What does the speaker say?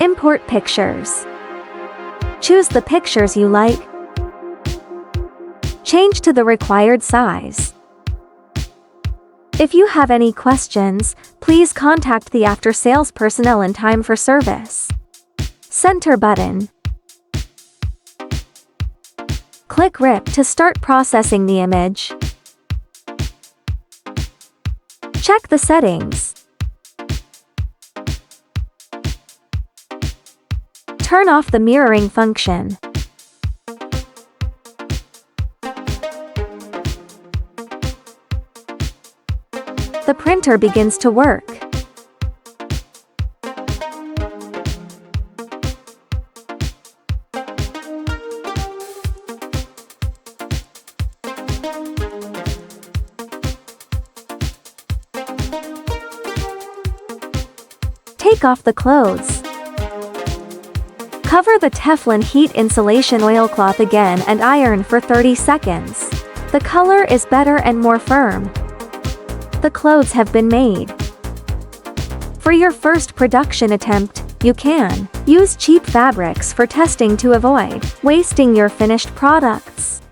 Import pictures. Choose the pictures you like. Change to the required size. If you have any questions, please contact the after-sales personnel in time for service. Center button. Click RIP to start processing the image. Check the settings. Turn off the mirroring function. The printer begins to work. Take off the clothes. Cover the Teflon heat insulation oilcloth again and iron for 30 seconds. The color is better and more firm. The clothes have been made. For your first production attempt, you can use cheap fabrics for testing to avoid wasting your finished products.